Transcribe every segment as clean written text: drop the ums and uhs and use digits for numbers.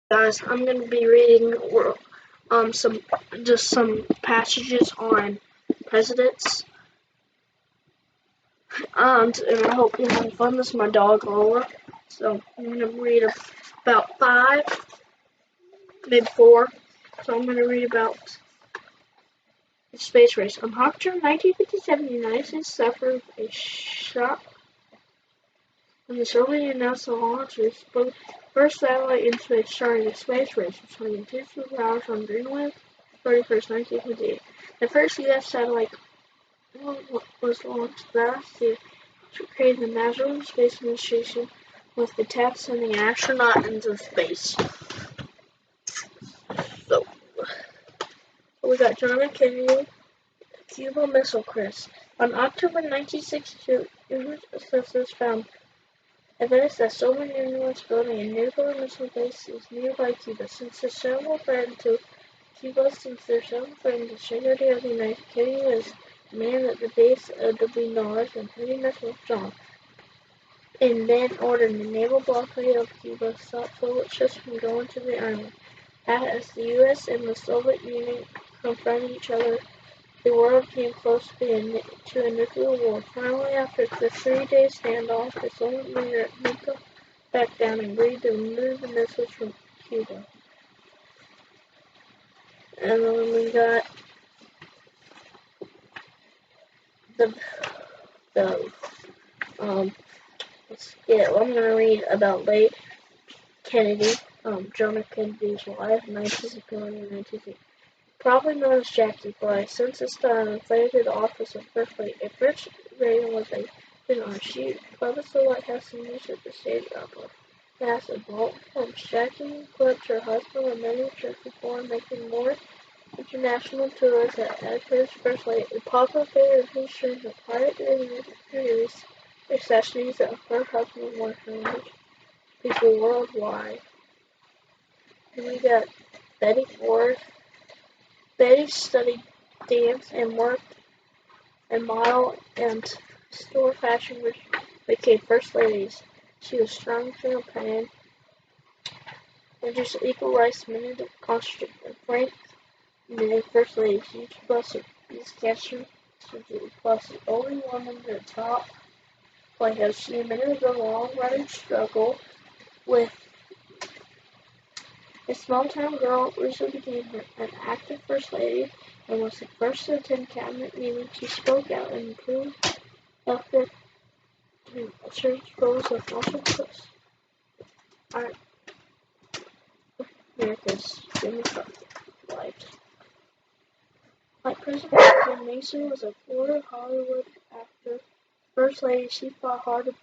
Guys, I'm going to be reading some passages on presidents, and I hope you're having fun. This is my dog Lola, so I'm going to read about 5, maybe 4. So I'm going to read about the space race. On October 1957, the United States suffered a shock when the Soviet Union announced the launch of its first satellite in space, starting a space race between two superpowers on Greenland, 31st, 1958. The first U.S. satellite was launched last year to create the National Space Administration with the task of sending an astronaut into space. So we got John F. Kennedy, Cuba Missile Crisis. On October 1962, English assessors found evidence that Soviet Union was building a nuclear missile base nearby Cuba. Since their several threat to the security of the United States, Kennedy was demanded that the base be acknowledged and heavy missiles drawn, and then ordered the naval blockade of Cuba stopped Soviet ships from going to the island. As the U.S. and the Soviet Union confronted each other, the world came close to a nuclear war. Finally, after the 3-day standoff, the Soviet Union backed down and agreed to remove the missiles from Cuba. And then we got the I'm going to read about late Kennedy, John F. Kennedy's wife, 1961 and 1960. Probably known as Jackie, but since its time inflated the office of First Lady. At first, Reagan was a bit she published the White House and used at the State Opera. As a vault films, Jackie clipped her husband with many trips before making more international tours as First Lady. A popular favorite of history is the quiet release accessories of her husband won her people worldwide. And we got Betty Ford. Betty studied dance and worked and model and store fashion, which became first ladies. She was strong campaign and just equal rights men to constitute and Frank made first ladies. Each bus is gesture plus the only woman to the top. White House, she admitted the long-running struggle with a small-town girl. Lisa became an active first lady and was the first to attend cabinet meetings. She spoke out and improved healthcare to church roles of social art America's Democratic life. Like President Mason was a Florida Hollywood actor. First lady, she fought hard to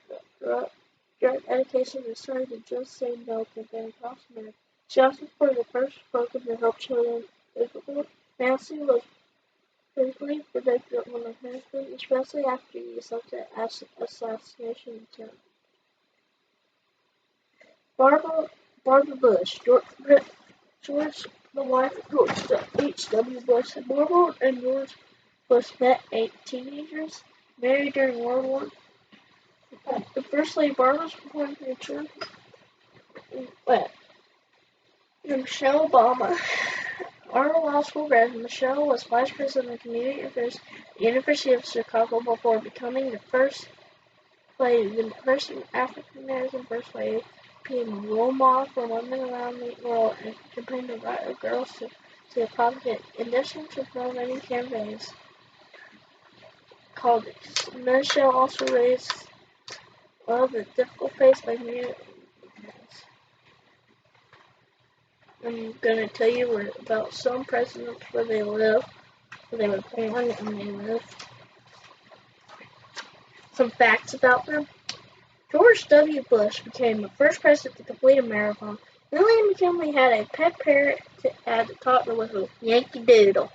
drug education and started to just say no campaign across America. She also supported the first program to help children difficult. Nancy was briefly predicted on her husband, especially after he accepted assassination attempt. Barbara Bush, George, the wife of George H.W. Bush. Barbara and George Bush met 8 teenagers, married during World War. The First Lady Barbara was born in church. Michelle Obama. Our law school graduate, Michelle was vice president of community affairs at the University of Chicago before becoming the first African American first lady, being a role model for women around the world and campaigning to invite girls to the propaganda. In addition to promoting campaigns called Michelle also raised the difficult faced by community. I'm going to tell you about some presidents where they live, where they were born, and they live. Some facts about them. George W. Bush became the first president to complete a marathon. William McKinley had a pet parrot at the top of the Yankee Doodle.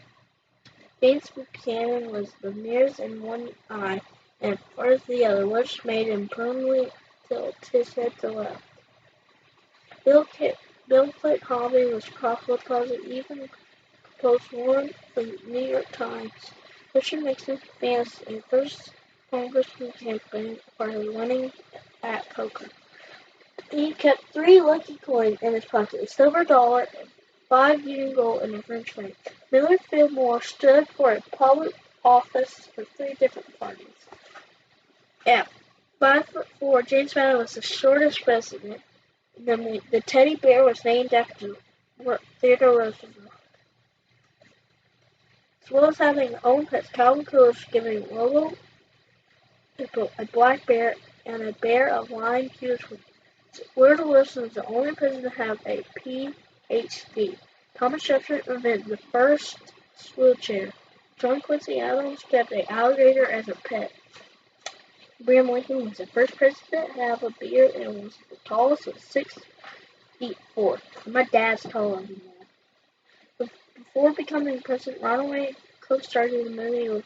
James Buchanan was the nearest in one eye and far as the other, which made him permanently tilt his head to the left. Bill Clinton's hobby was crossword puzzles, even composed one for the New York Times. Richard Nixon advanced a first congressman campaign for winning at poker. He kept 3 lucky coins in his pocket, a silver dollar, 5 Union gold, and a French franc. Millard Fillmore stood for a public office for 3 different parties. At 5'4", James Madison was the shortest president. The teddy bear was named after Theodore Roosevelt. As well as having own pets, Calvin Coolidge giving Lolo a black bear and a bear of lion cues. Woodrow Wilson was the only president to have a Ph.D. Thomas Jefferson invented the first wheelchair. John Quincy Adams kept an alligator as a pet. Abraham Lincoln was the first president to have a beard and was the tallest at 6'4". My dad's taller than that. Before becoming president, Ronald Reagan co-starred in a movie with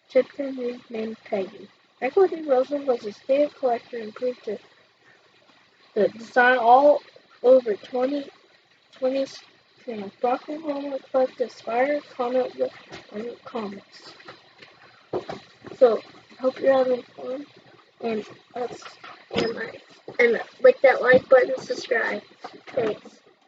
Tipton named Peggy. Franklin D. Roosevelt was a stamp collector and proved to the design all over 20 stamps. Barack Obama collected Spider comic book and comics. So, hope you're having fun, and click that like button, subscribe.